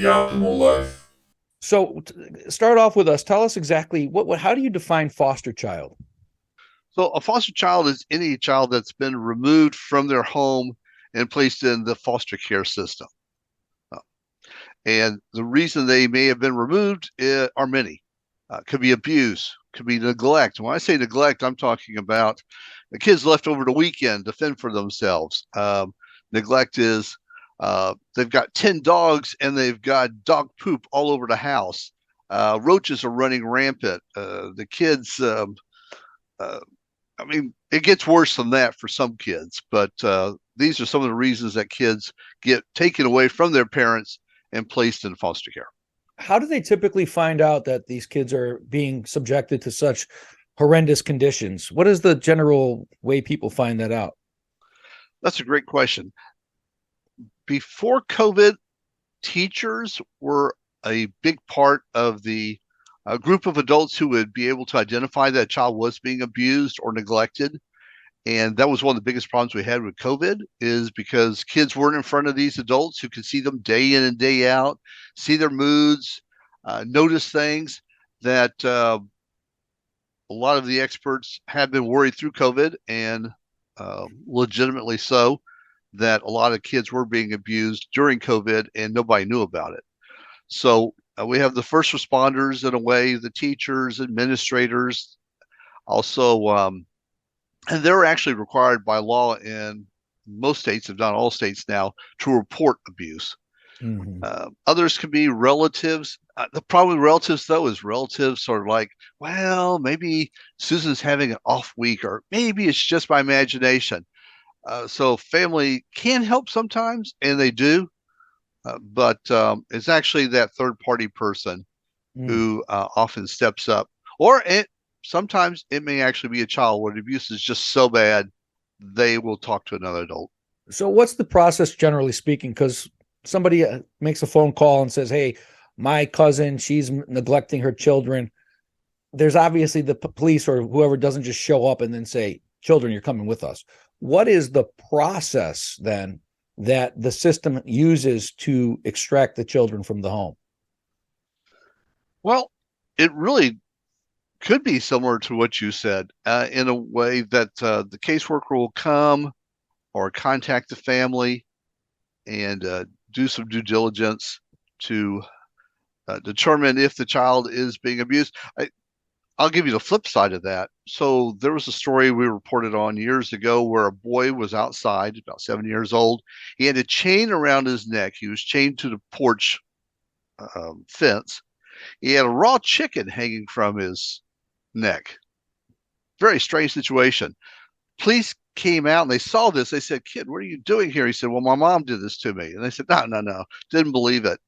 the optimal life. So, start off with us. Tell us exactly how do you define foster child? So a foster child is any child that's been removed from their home and placed in the foster care system. Uh, And the reason they may have been removed are many. Could be abuse, could be neglect. When I say neglect, I'm talking about the kids left over the weekend to fend for themselves. Neglect is they've got 10 dogs and they've got dog poop all over the house. Roaches are running rampant. The kids, uh, I mean, it gets worse than that for some kids, but these are some of the reasons that kids get taken away from their parents and placed in foster care. How do they typically find out that these kids are being subjected to such horrendous conditions? What is the general way people find that out? That's a great question. Before COVID, teachers were a big part of the group of adults who would be able to identify that a child was being abused or neglected. And that was one of the biggest problems we had with COVID is because kids weren't in front of these adults who could see them day in and day out, see their moods, notice things that a lot of the experts have been worried through COVID and legitimately so that a lot of kids were being abused during COVID and nobody knew about it. So we have the first responders in a way, the teachers, administrators, also and they're actually required by law in most states, if not all states now, to report abuse. Mm-hmm. Others can be relatives. The problem with relatives, though, is relatives sort of like, well, maybe Susan's having an off week, or maybe it's just my imagination. So family can help sometimes, and they do, but it's actually that third party person Mm. who often steps up, or sometimes it may actually be a child where the abuse is just so bad they will talk to another adult. So, what's the process generally speaking? Because somebody makes a phone call and says, "Hey, my cousin, she's neglecting her children." There's obviously the police or whoever doesn't just show up and then say, "Children, you're coming with us." What is the process then that the system uses to extract the children from the home? Well, it really could be similar to what you said in a way that the caseworker will come or contact the family and do some due diligence to determine if the child is being abused. I'll give you the flip side of that. So there was a story we reported on years ago where a boy was outside, about 7 years old. He had a chain around his neck. He was chained to the porch fence. He had a raw chicken hanging from his neck. Very strange situation. Police came out and they saw this. They said, "Kid, what are you doing here?" He said, "Well, my mom did this to me." And they said, "No, no, no." Didn't believe it.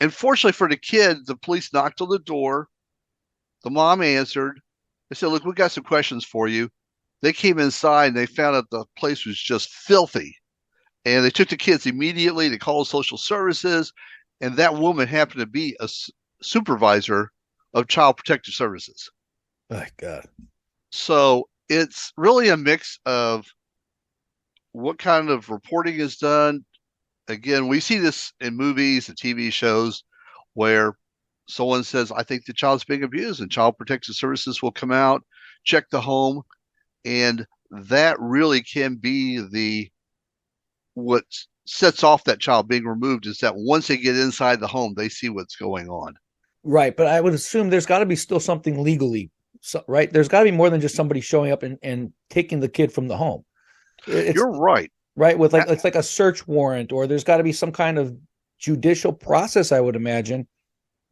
And fortunately for the kid, the police knocked on the door. The mom answered. They said, "Look, we got some questions for you." They came inside and they found out the place was just filthy. And they took the kids immediately. They called social services. And that woman happened to be a supervisor of child protective services. Oh, God. So it's really a mix of what kind of reporting is done. Again, we see this in movies and TV shows where someone says, "I think the child's being abused," and Child Protective Services will come out, check the home, and that really can be the what sets off that child being removed is that once they get inside the home, they see what's going on. Right. But I would assume there's got to be still something legally, right? There's got to be more than just somebody showing up and taking the kid from the home. It's You're right. right with like it's like a search warrant, or there's got to be some kind of judicial process, I would imagine,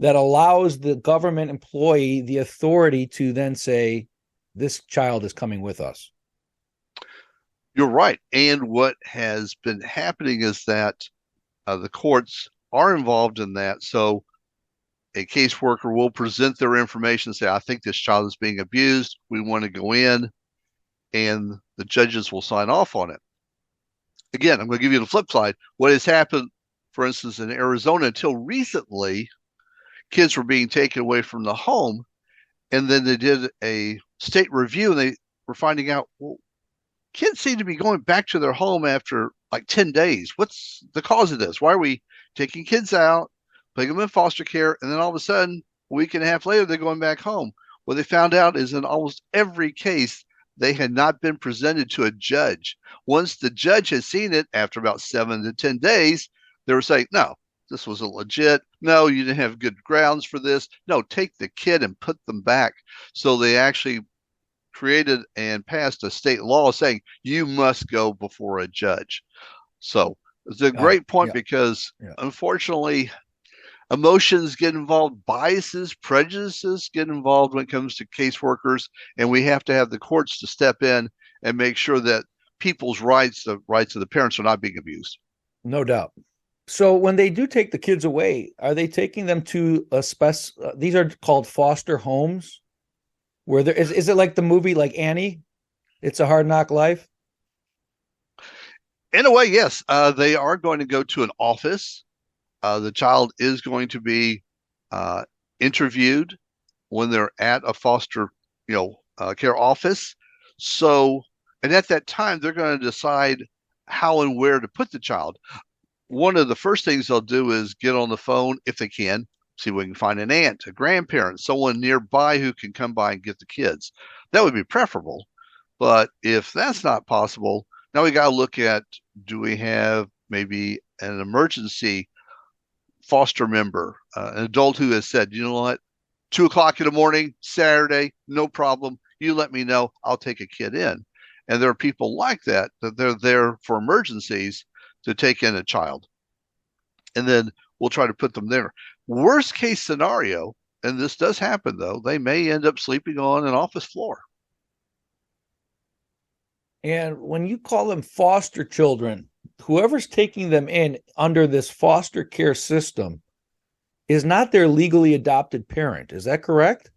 that allows the government employee the authority to then say, this child is coming with us. You're right. And what has been happening is that the courts are involved in that. So a caseworker will present their information and say, "I think this child is being abused. We want to go in," and the judges will sign off on it. Again, I'm going to give you the flip side. What has happened, for instance, in Arizona until recently, kids were being taken away from the home, and then they did a state review, and they were finding out, well, kids seem to be going back to their home after like 10 days. What's the cause of this? Why are we taking kids out, putting them in foster care, and then all of a sudden, a week and a half later, they're going back home. What they found out is in almost every case, they had not been presented to a judge. Once the judge had seen it after about 7 to 10 days, they were saying, no, this wasn't legit. No, you didn't have good grounds for this. No, take the kid and put them back. So they actually created and passed a state law saying you must go before a judge. So it's a great point Yeah, because yeah. unfortunately, emotions get involved, biases, prejudices get involved when it comes to caseworkers, and we have to have the courts to step in and make sure that people's rights, the rights of the parents, are not being abused. No doubt. So when they do take the kids away, are they taking them to a these are called foster homes where there is it like the movie like Annie? It's a Hard Knock Life? In a way, yes, they are going to go to an office. The child is going to be uh, interviewed when they're at a foster, care office. So, and at that time, they're going to decide how and where to put the child. One of the first things they'll do is get on the phone if they can, see if we can find an aunt, a grandparent, someone nearby who can come by and get the kids. That would be preferable. But if that's not possible, now we got to look at, do we have maybe an emergency foster member, an adult who has said, you know what, 2 o'clock in the morning, Saturday, no problem. You let me know. I'll take a kid in. And there are people like that, that they're there for emergencies to take in a child. And then we'll try to put them there. Worst case scenario, and this does happen though, they may end up sleeping on an office floor. And when you call them foster children, whoever's taking them in under this foster care system is not their legally adopted parent. Is that correct?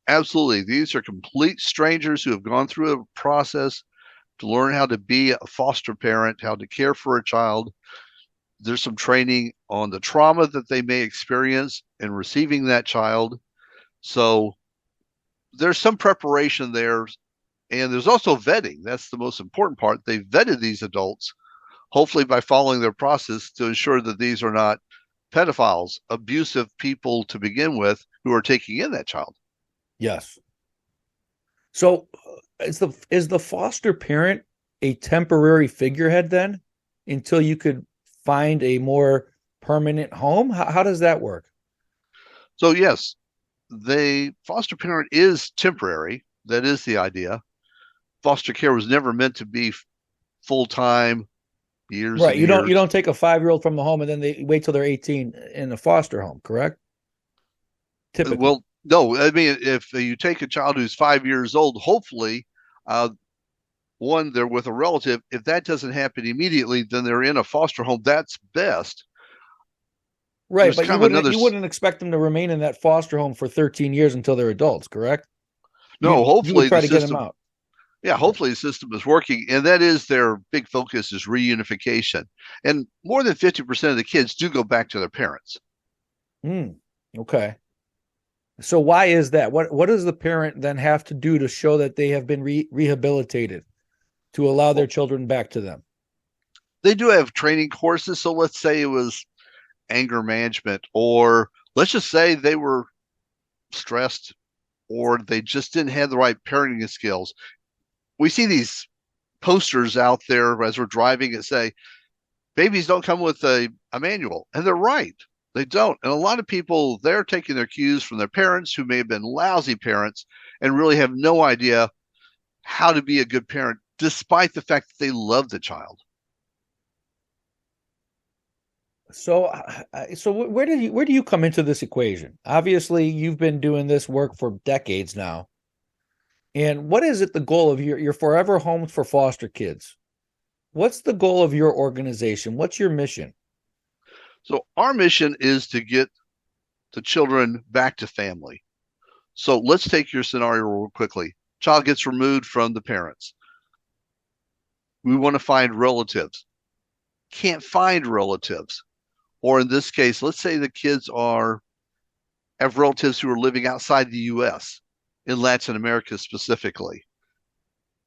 Absolutely. These are complete strangers who have gone through a process to learn how to be a foster parent, how to care for a child. There's some training on the trauma that they may experience in receiving that child. So there's some preparation there. And there's also vetting. That's the most important part. They vetted these adults, hopefully by following their process to ensure that these are not pedophiles, abusive people to begin with who are taking in that child. Yes. So is the foster parent a temporary figurehead then until you could find a more permanent home? How does that work? So, yes, the foster parent is temporary. That is the idea. Foster care was never meant to be full time, years Right. and You don't years. take a 5-year-old from the home and then they wait till they're 18 in a foster home, correct? Typically. Well, no, I mean, if you take a child who's 5 years old, hopefully, uh, one, they're with a relative. If that doesn't happen immediately, then they're in a foster home. That's best. Right, There's but you kind of wouldn't another, you wouldn't expect them to remain in that foster home for 13 years until they're adults, correct? no, You would hopefully try the to get them system, out. yeah, Yeah. hopefully the system is working. And that is their big focus is reunification. And more than 50% of the kids do go back to their parents. Okay. So why is that? What does the parent then have to do to show that they have been rehabilitated to allow their Well, children back to them? they do have training courses. So let's say it was anger management, or let's just say they were stressed or they just didn't have the right parenting skills. We see these posters out there as we're driving that say, babies don't come with a manual. And they're right. They don't. And a lot of people, they're taking their cues from their parents who may have been lousy parents and really have no idea how to be a good parent, despite the fact that they love the child. So where do you come into this equation? Obviously, you've been doing this work for decades now. And what is it the goal of your Forever Homes for Foster Kids? What's the goal of your organization? What's your mission? So our mission is to get the children back to family. So let's take your scenario real quickly. Child gets removed from the parents. We want to find relatives. Can't find relatives. Or in this case, let's say the kids are have relatives who are living outside the U.S. in Latin America specifically.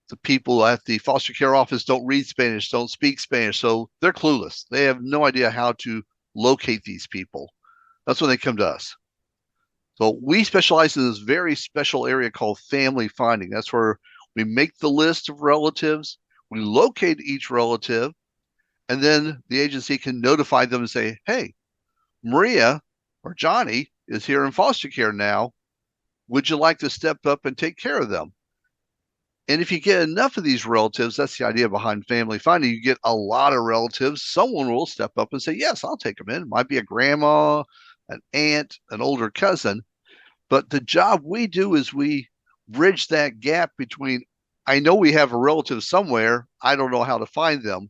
The people at the foster care office don't read Spanish, don't speak Spanish, so they're clueless. They have no idea how to locate these people. That's when they come to us. So we specialize in this very special area called family finding. That's where we make the list of relatives, we locate each relative, and then the agency can notify them and say, hey, Maria or Johnny is here in foster care now. Would you like to step up and take care of them? And if you get enough of these relatives, that's the idea behind family finding. You get a lot of relatives, someone will step up and say, yes, I'll take them in. It might be a grandma, an aunt, an older cousin. But the job we do is we bridge that gap between, I know we have a relative somewhere, I don't know how to find them.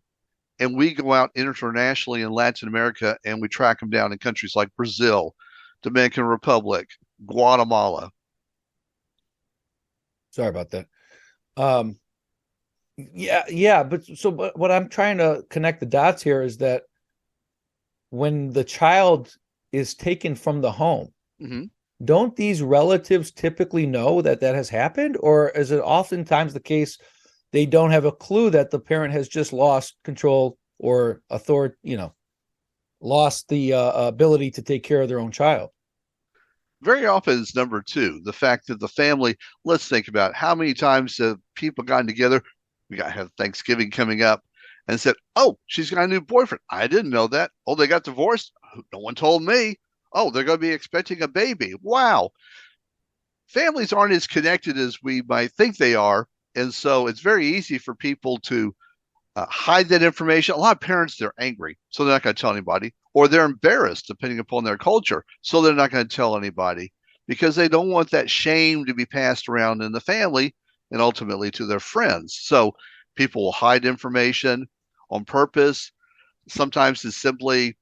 And we go out internationally in Latin America and we track them down in countries like Brazil, Dominican Republic, Guatemala. Sorry about that. Um, but what I'm trying to connect the dots here is that when the child is taken from the home, Mm-hmm. don't these relatives typically know that that has happened, or is it oftentimes the case they don't have a clue that the parent has just lost control or authority, lost the ability to take care of their own child? Very often it's number two, the fact that the family, let's think about how many times have people gotten together. We got to have Thanksgiving coming up and said, oh, she's got a new boyfriend. I didn't know that. Oh, they got divorced. No one told me. Oh, they're going to be expecting a baby. Wow. Families aren't as connected as we might think they are. And so it's very easy for people to hide that information. A lot of parents, they're angry, so they're not going to tell anybody, or they're embarrassed, depending upon their culture, so they're not going to tell anybody because they don't want that shame to be passed around in the family and ultimately to their friends. So people will hide information on purpose. Sometimes it's simply,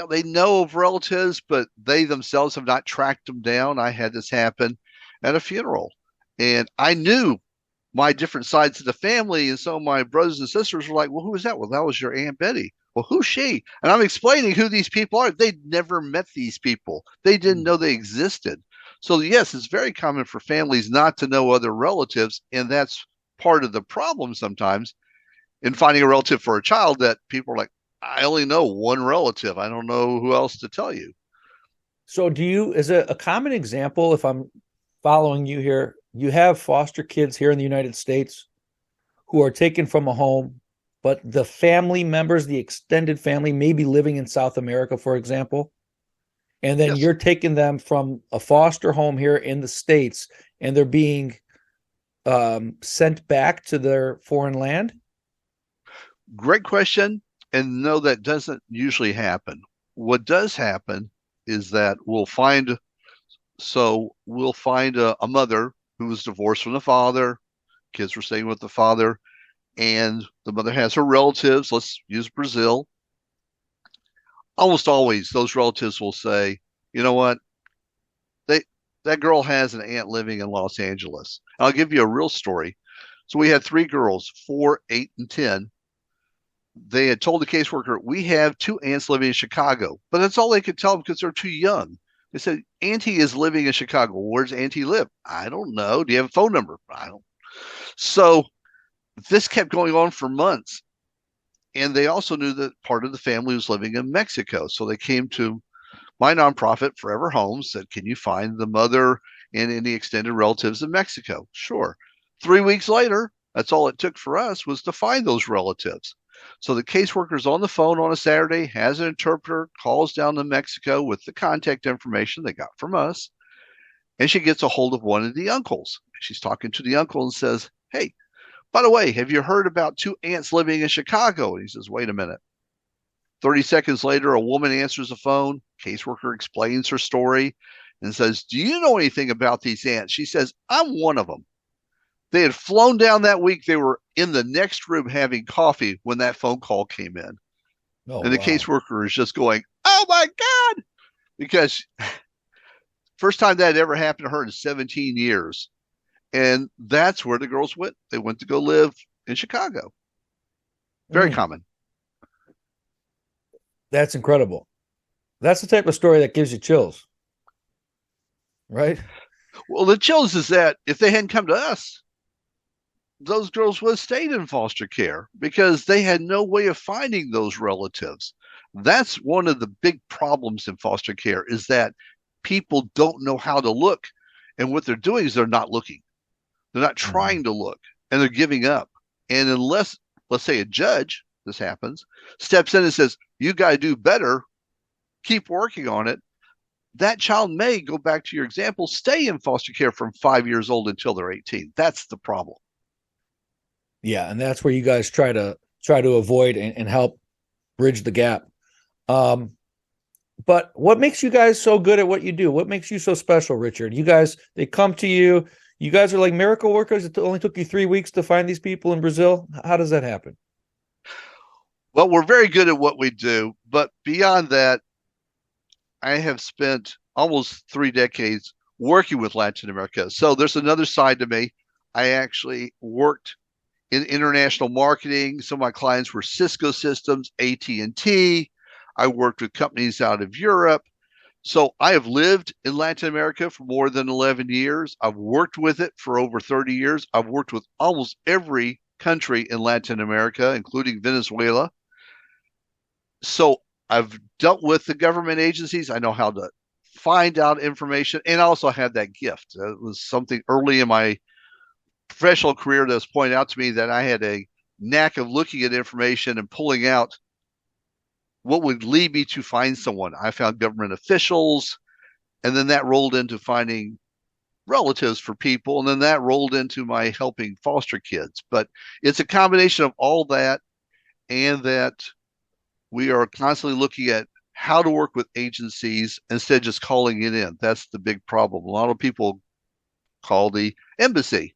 they know of relatives, but they themselves have not tracked them down. I had this happen at a funeral, and I knew my different sides of the family. And so my brothers and sisters were like, well, who was that? Well, that was your Aunt Betty. Well, who's she? And I'm explaining who these people are. They'd never met these people, they didn't know they existed. So, yes, it's very common for families not to know other relatives. And that's part of the problem sometimes in finding a relative for a child, that people are like, I only know one relative. I don't know who else to tell you. So is it a common example, if I'm following you here, you have foster kids here in the United States who are taken from a home, but the family members, the extended family, may be living in South America, for example, and then Yes. you're taking them from a foster home here in the States, and they're being sent back to their foreign land? Great question. And no, that doesn't usually happen. What does happen is that we'll find a mother who was divorced from the father. Kids were staying with the father, and the mother has her relatives. Let's use Brazil. Almost always, those relatives will say, you know what? They that girl has an aunt living in Los Angeles. I'll give you a real story. So we had three girls, 4, 8, and 10. They had told the caseworker, we have two aunts living in Chicago, but that's all they could tell them because they're too young. They said, Auntie is living in Chicago. Where's Auntie live? I don't know. Do you have a phone number? I don't. So this kept going on for months. And they also knew that part of the family was living in Mexico. So they came to my nonprofit, Forever Homes, said, can you find the mother and any extended relatives in Mexico? Sure. 3 weeks later, that's all it took for us was to find those relatives. So the caseworker's on the phone on a Saturday, has an interpreter, calls down to Mexico with the contact information they got from us, and she gets a hold of one of the uncles. She's talking to the uncle and says, hey, by the way, have you heard about two aunts living in Chicago? And he says, wait a minute. 30 seconds later, a woman answers the phone. Caseworker explains her story and says, do you know anything about these aunts? She says, I'm one of them. They had flown down that week. They were in the next room having coffee when that phone call came in. Oh, And the wow. caseworker is just going, oh my God, because first time that had ever happened to her in 17 years. And that's where the girls went. They went to go live in Chicago. Very Mm, common. that's incredible. That's the type of story that gives you chills, right? Well, the chills is that if they hadn't come to us, those girls would have stayed in foster care because they had no way of finding those relatives. That's one of the big problems in foster care is that people don't know how to look. And what they're doing is they're not looking. They're not Mhm. trying to look and they're giving up. And unless, let's say, a judge, this happens, steps in and says, you got to do better, keep working on it, that child may go back to your example, stay in foster care from 5 years old until they're 18. That's the problem. Yeah, and that's where you guys try to avoid and help bridge the gap. Um, but what makes you guys so good at what you do? What makes you so special, Richard? You guys, they come to you. You guys are like miracle workers. It only took you 3 weeks to find these people in Brazil. How does that happen? Well, we're very good at what we do, but beyond that, I have spent almost 3 decades working with Latin America. So there's another side to me. I actually worked in international marketing. Some of my clients were Cisco Systems, AT&T. I worked with companies out of Europe. So I have lived in Latin America for more than 11 years. I've worked with it for over 30 years. I've worked with almost every country in Latin America, including Venezuela. So I've dealt with the government agencies. I know how to find out information, and I also have that gift. It was something early in my professional career that was pointed out to me that I had a knack of looking at information and pulling out what would lead me to find someone. I found government officials, and then that rolled into finding relatives for people, and then that rolled into my helping foster kids. But it's a combination of all that, and that we are constantly looking at how to work with agencies instead of just calling it in. That's the big problem. A lot of people call the embassy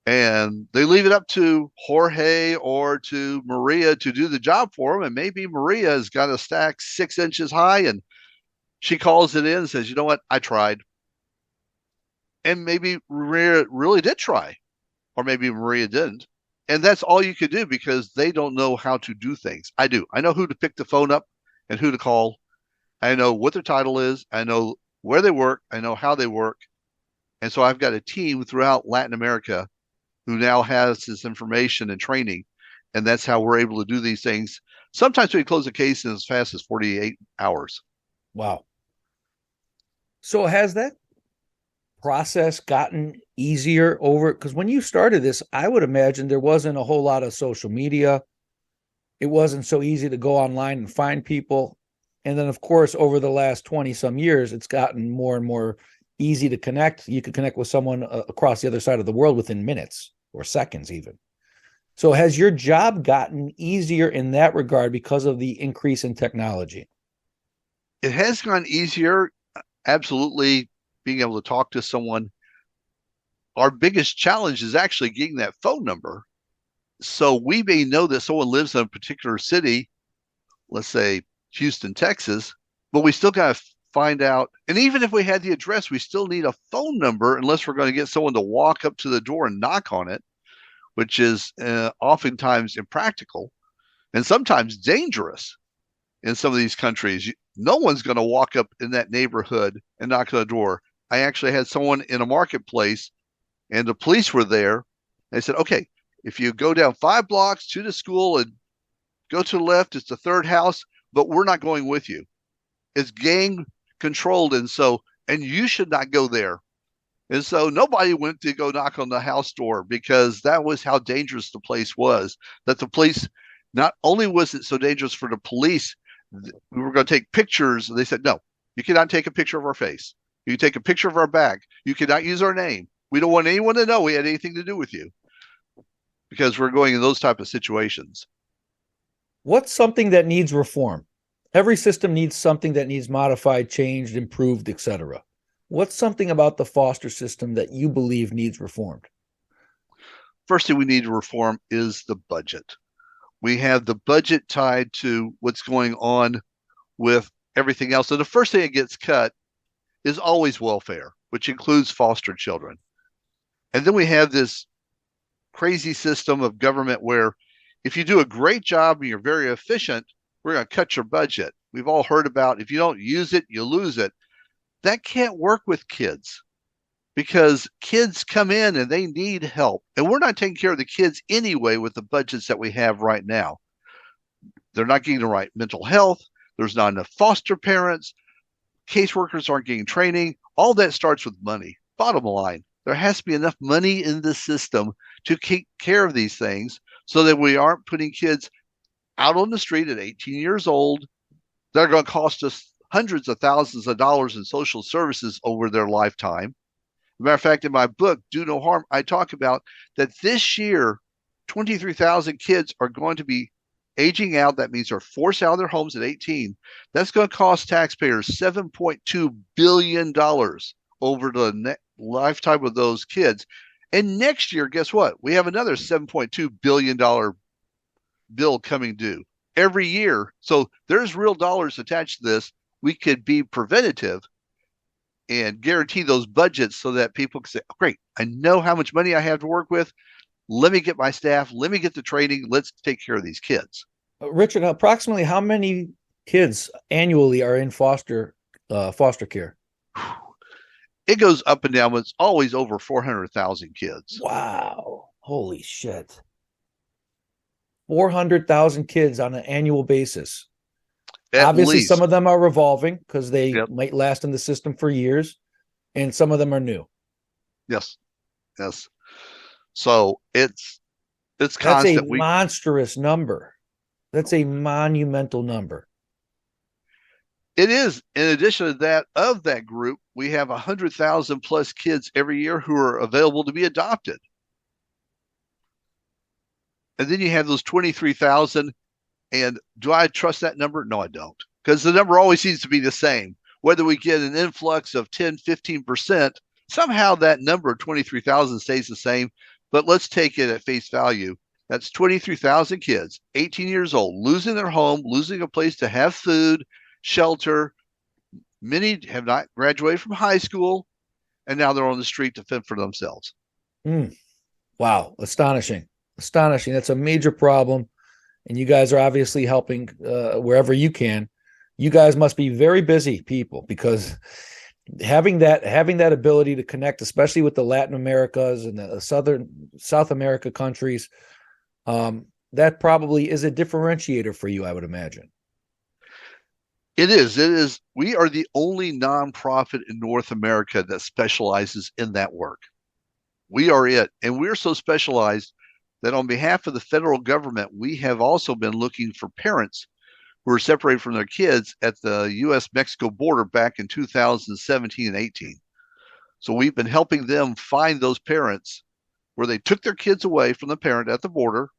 and they leave it up to Jorge or to Maria to do the job for them. And maybe Maria has got a stack 6 inches high and she calls it in and says, you know what, I tried. And maybe Maria really did try, or maybe Maria didn't. And that's all you could do because they don't know how to do things. I do. I know who to pick the phone up and who to call. I know what their title is. I know where they work. I know how they work. And so I've got a team throughout Latin America who now has this information and training. And that's how we're able to do these things. Sometimes we close a case in as fast as 48 hours. Wow. So has that process gotten easier over? Because when you started this, I would imagine there wasn't a whole lot of social media. It wasn't so easy to go online and find people. And then, of course, over the last 20 some years, it's gotten more and more easy to connect. You could connect with someone across the other side of the world within minutes or seconds, even. So, has your job gotten easier in that regard because of the increase in technology? It has gone easier. Absolutely, being able to talk to someone. Our biggest challenge is actually getting that phone number. So we may know that someone lives in a particular city, let's say Houston, Texas, but we still got to find out. And even if we had the address, we still need a phone number unless we're going to get someone to walk up to the door and knock on it, which is oftentimes impractical and sometimes dangerous in some of these countries. No one's going to walk up in that neighborhood and knock on the door. I actually had someone in a marketplace and the police were there. They said, okay, if you go down 5 blocks to the school and go to the left, it's the third house, but we're not going with you. It's gang controlled. And you should not go there. And so nobody went to go knock on the house door because that was how dangerous the place was. That the police, not only was it so dangerous for the police, we were going to take pictures. They said, no, you cannot take a picture of our face. You can take a picture of our bag. You cannot use our name. We don't want anyone to know we had anything to do with you because we're going in those type of situations. What's something that needs reform? Every system needs something that needs modified, changed, improved, etc. What's something about the foster system that you believe needs reformed? First thing we need to reform is the budget. We have the budget tied to what's going on with everything else. So the first thing that gets cut is always welfare, which includes foster children. And then we have this crazy system of government where if you do a great job and you're very efficient, we're going to cut your budget. We've all heard about if you don't use it, you lose it. That can't work with kids because kids come in and they need help. And we're not taking care of the kids anyway with the budgets that we have right now. They're not getting the right mental health. There's not enough foster parents. Caseworkers aren't getting training. All that starts with money. Bottom line, there has to be enough money in the system to take care of these things so that we aren't putting kids out on the street at 18 years old that are going to cost us hundreds of thousands of dollars in social services over their lifetime. As a matter of fact, in my book, Do No Harm, I talk about that this year, 23,000 kids are going to be aging out. That means they're forced out of their homes at 18. That's going to cost taxpayers $7.2 billion over the lifetime of those kids. And next year, guess what? We have another $7.2 billion bill coming due every year. So there's real dollars attached to this. We could be preventative and guarantee those budgets so that people can say, oh, great, I know how much money I have to work with. Let me get my staff. Let me get the training. Let's take care of these kids. Richard, approximately how many kids annually are in foster care? It goes up and down, but it's always over 400,000 kids. Wow. Holy shit. 400,000 kids on an annual basis. Obviously, some of them are revolving because they might last in the system for years, and some of them are new. Yes. So it's constant. That's a monstrous number. That's a monumental number. It is. In addition to that, of that group, we have 100,000 plus kids every year who are available to be adopted. And then you have those 23,000. And do I trust that number? No, I don't. Because the number always seems to be the same. Whether we get an influx of 10, 15%, somehow that number, 23,000, stays the same. But let's take it at face value. That's 23,000 kids, 18 years old, losing their home, losing a place to have food, shelter. Many have not graduated from high school, and now they're on the street to fend for themselves. Wow. Astonishing. That's a major problem. And you guys are obviously helping wherever you can. You guys must be very busy people, because having that ability to connect, especially with the Latin Americas and the South America countries, that probably is a differentiator for you, I would imagine. It is. We are the only nonprofit in North America that specializes in that work. We are it. And we're so specialized that on behalf of the federal government, we have also been looking for parents who were separated from their kids at the U.S. Mexico border back in 2017 and 18. So we've been helping them find those parents where they took their kids away from the parent at the border.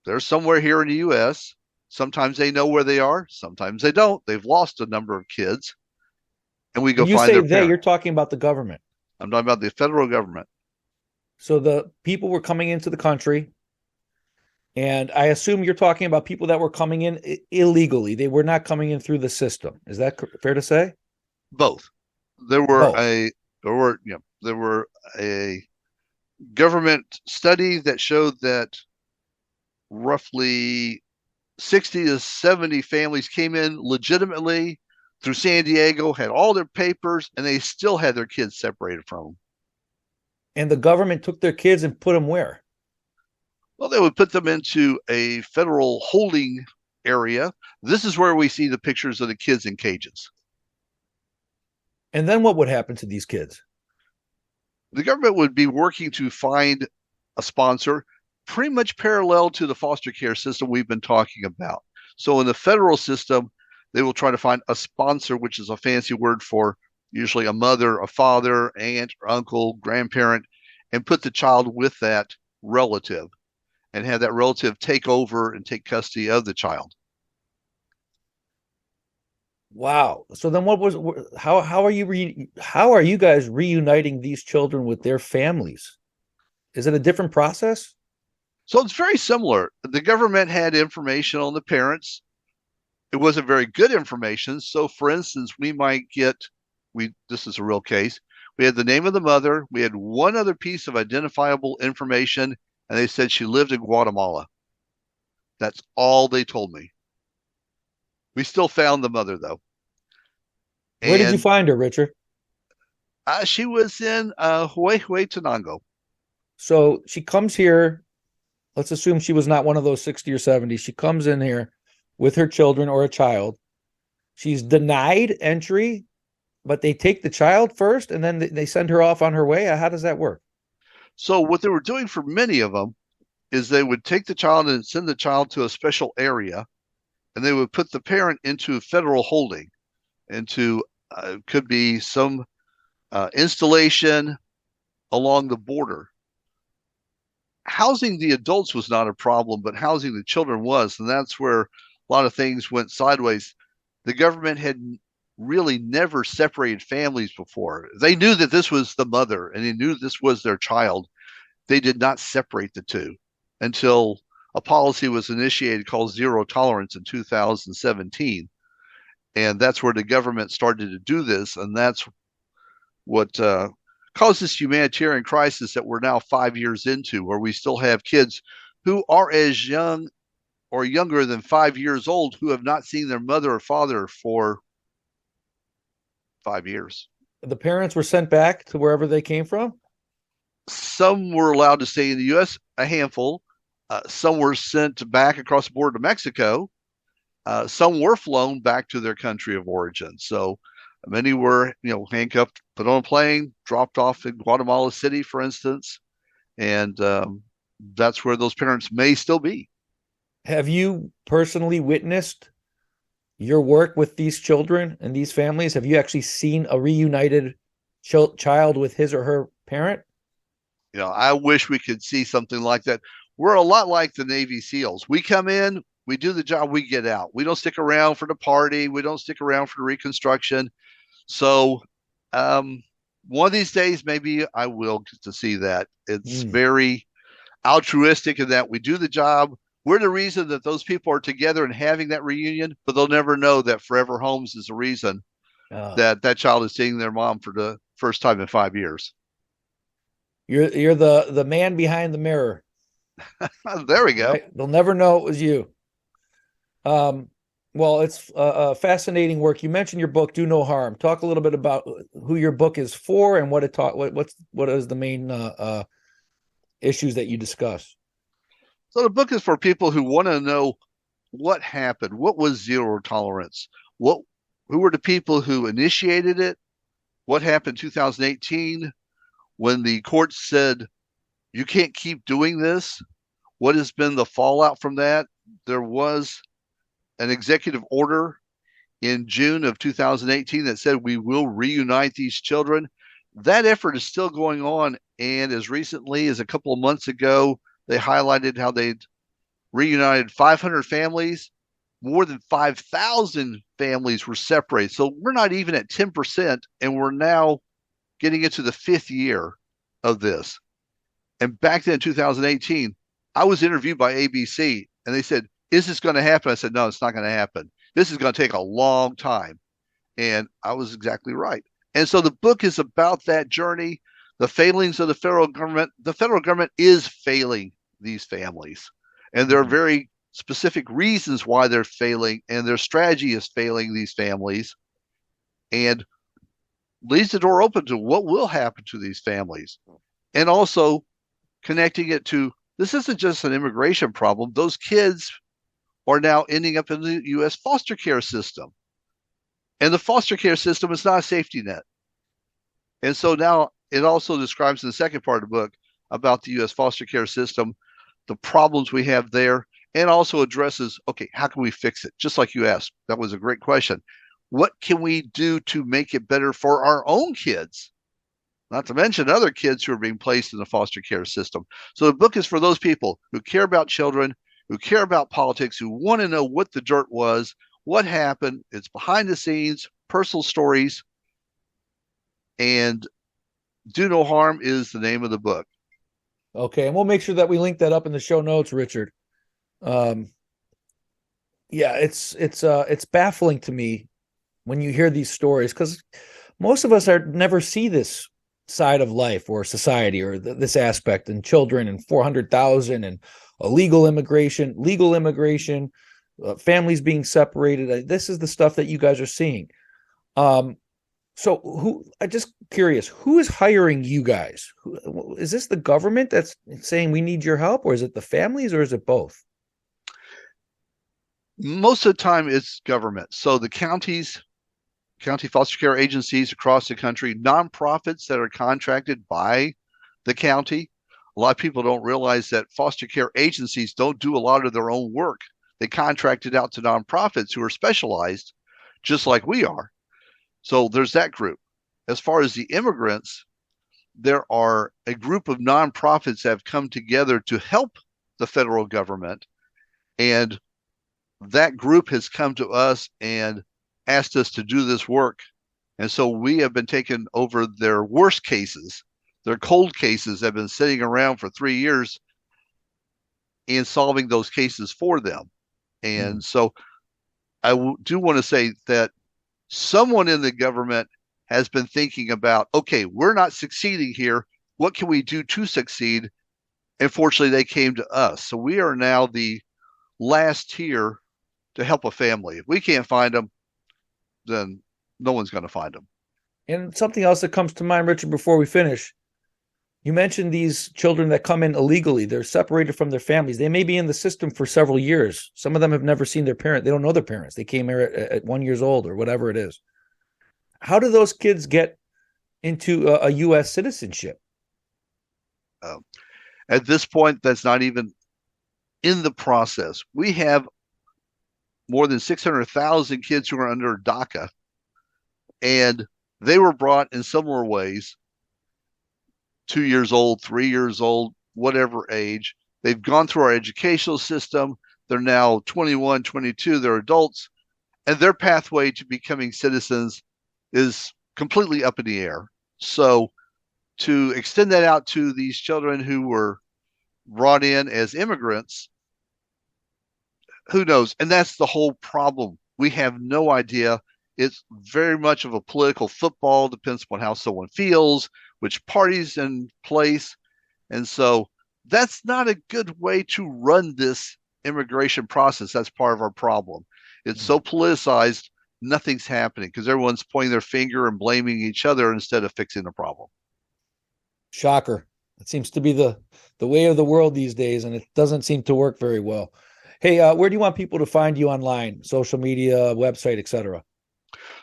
They're somewhere here in the U.S. Sometimes they know where they are. Sometimes they don't. They've lost a number of kids. And we go find their parent. You're talking about the government. I'm talking about the federal government. So the people were coming into the country, and I assume you're talking about people that were coming in illegally. They were not coming in through the system. Is that fair to say? Both. There were a government study that showed that roughly 60 to 70 families came in legitimately through San Diego, had all their papers, and they still had their kids separated from them. And the government took their kids and put them where? Well, they would put them into a federal holding area. This is where we see the pictures of the kids in cages. And then what would happen to these kids? The government would be working to find a sponsor, pretty much parallel to the foster care system we've been talking about. So in the federal system, they will try to find a sponsor, which is a fancy word for usually a mother, a father, aunt, or uncle, grandparent, and put the child with that relative and have that relative take over and take custody of the child. Wow. So then how are you guys reuniting these children with their families? Is it a different process? So it's very similar. The government had information on the parents. It wasn't very good information. So for instance, we might get this is a real case. We had the name of the mother. We had one other piece of identifiable information, and they said she lived in Guatemala. That's all they told me. We still found the mother, though. Where did you find her, Richard? She was in Huehuetenango. So she comes here. Let's assume she was not one of those 60 or 70. She comes in here. with her children or a child. She's denied entry, but they take the child first and then they send her off on her way. How does that work? So what they were doing for many of them is they would take the child and send the child to a special area, and they would put the parent into federal holding, into could be some installation along the border. Housing the adults was not a problem, but housing the children was, and that's where a lot of things went sideways. The government had really never separated families before. They knew that this was the mother and they knew this was their child. They did not separate the two until a policy was initiated called zero tolerance in 2017. And that's where the government started to do this. And that's what caused this humanitarian crisis that we're now 5 years into, where we still have kids who are as young or younger than 5 years old who have not seen their mother or father for 5 years. The parents were sent back to wherever they came from? Some were allowed to stay in the U.S., a handful. Some were sent back across the border to Mexico. Some were flown back to their country of origin. So many were, handcuffed, put on a plane, dropped off in Guatemala City, for instance, and that's where those parents may still be. Have you personally witnessed your work with these children and these families? Have you actually seen a reunited child with his or her parent? I wish we could see something like that. We're a lot like the Navy SEALs. We come in, we do the job, we get out. We don't stick around for the party. We don't stick around for the reconstruction. So one of these days, maybe I will get to see that. It's very altruistic in that we do the job. We're the reason that those people are together and having that reunion, but they'll never know that Forever Homes is the reason that child is seeing their mom for the first time in 5 years. You're the man behind the mirror. There we go. Right? They'll never know it was you. Well, it's fascinating work. You mentioned your book, Do No Harm. Talk a little bit about who your book is for and what it taught. What is the main issues that you discuss? So the book is for people who want to know what happened, what was zero tolerance, who were the people who initiated it, what happened in 2018 when the court said you can't keep doing this, what has been the fallout from that. There was an executive order in June of 2018 that said we will reunite these children. That effort is still going on, and as recently as a couple of months ago, they highlighted how they'd reunited 500 families. More than 5,000 families were separated. So we're not even at 10%, and we're now getting into the 5th year of this. And back then in 2018, I was interviewed by ABC, and they said, is this going to happen? I said, no, it's not going to happen. This is going to take a long time. And I was exactly right. And so the book is about that journey, the failings of the federal government. The federal government is failing these families. And there are very specific reasons why they're failing, and their strategy is failing these families, and leaves the door open to what will happen to these families. And also connecting it to, this isn't just an immigration problem. Those kids are now ending up in the U.S. foster care system. And the foster care system is not a safety net. And so now it also describes in the second part of the book about the U.S. foster care system, the problems we have there, and also addresses, okay, how can we fix it? Just like you asked, that was a great question. What can we do to make it better for our own kids? Not to mention other kids who are being placed in the foster care system. So the book is for those people who care about children, who care about politics, who want to know what the dirt was, what happened. It's behind the scenes, personal stories, and Do No Harm is the name of the book. Okay, and we'll make sure that we link that up in the show notes, Richard. Yeah, it's baffling to me when you hear these stories, because most of us never see this side of life or society or this aspect, and children and 400,000 and illegal immigration, legal immigration, families being separated. This is the stuff that you guys are seeing. So I'm just curious, who is hiring you guys? Is this the government that's saying we need your help, or is it the families, or is it both? Most of the time, it's government. So the counties, county foster care agencies across the country, nonprofits that are contracted by the county. A lot of people don't realize that foster care agencies don't do a lot of their own work. They contract it out to nonprofits who are specialized, just like we are. So there's that group. As far as the immigrants, there are a group of nonprofits that have come together to help the federal government. And that group has come to us and asked us to do this work. And so we have been taking over their worst cases, their cold cases that have been sitting around for 3 years and solving those cases for them. Hmm. And so do want to say that someone in the government has been thinking about, okay, we're not succeeding here. What can we do to succeed? And fortunately, they came to us. So we are now the last tier to help a family. If we can't find them, then no one's going to find them. And something else that comes to mind, Richard, before we finish, you mentioned these children that come in illegally. They're separated from their families. They may be in the system for several years. Some of them have never seen their parent. They don't know their parents. They came here at 1 year old or whatever it is. How do those kids get into a U.S. citizenship? Um, at this point, that's not even in the process. We have more than 600,000 kids who are under DACA, and they were brought in similar ways 2 years old, 3 years old, whatever age. They've gone through our educational system. They're now 21, 22, they're adults, and their pathway to becoming citizens is completely up in the air. So, to extend that out to these children who were brought in as immigrants, who knows? And that's the whole problem. We have no idea. It's very much of a political football, depends upon how someone feels, which party's in place. And so that's not a good way to run this immigration process. That's part of our problem. It's so politicized, nothing's happening because everyone's pointing their finger and blaming each other instead of fixing the problem. Shocker. It seems to be the way of the world these days, and it doesn't seem to work very well. Hey, where do you want people to find you online? Social media, website, etc.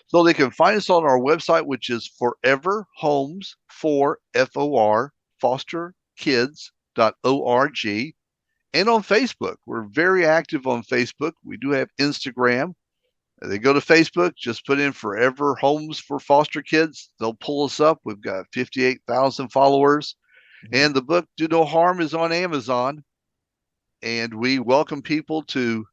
So they can find us on our website, which is Forever Homes for FOR foster kids.org, and on Facebook. We're very active on Facebook. We do have Instagram. They go to Facebook, just put in Forever Homes for Foster Kids. They'll pull us up. We've got 58,000 followers. And the book, Do No Harm, is on Amazon. And we welcome people to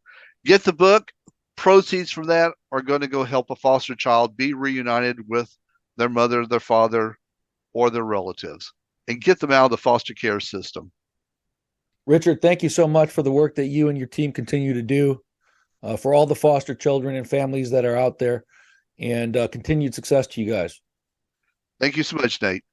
get the book. Proceeds from that are going to go help a foster child be reunited with their mother, their father, or their relatives and get them out of the foster care system. Richard, thank you so much for the work that you and your team continue to do for all the foster children and families that are out there, and continued success to you guys. Thank you so much, Nate.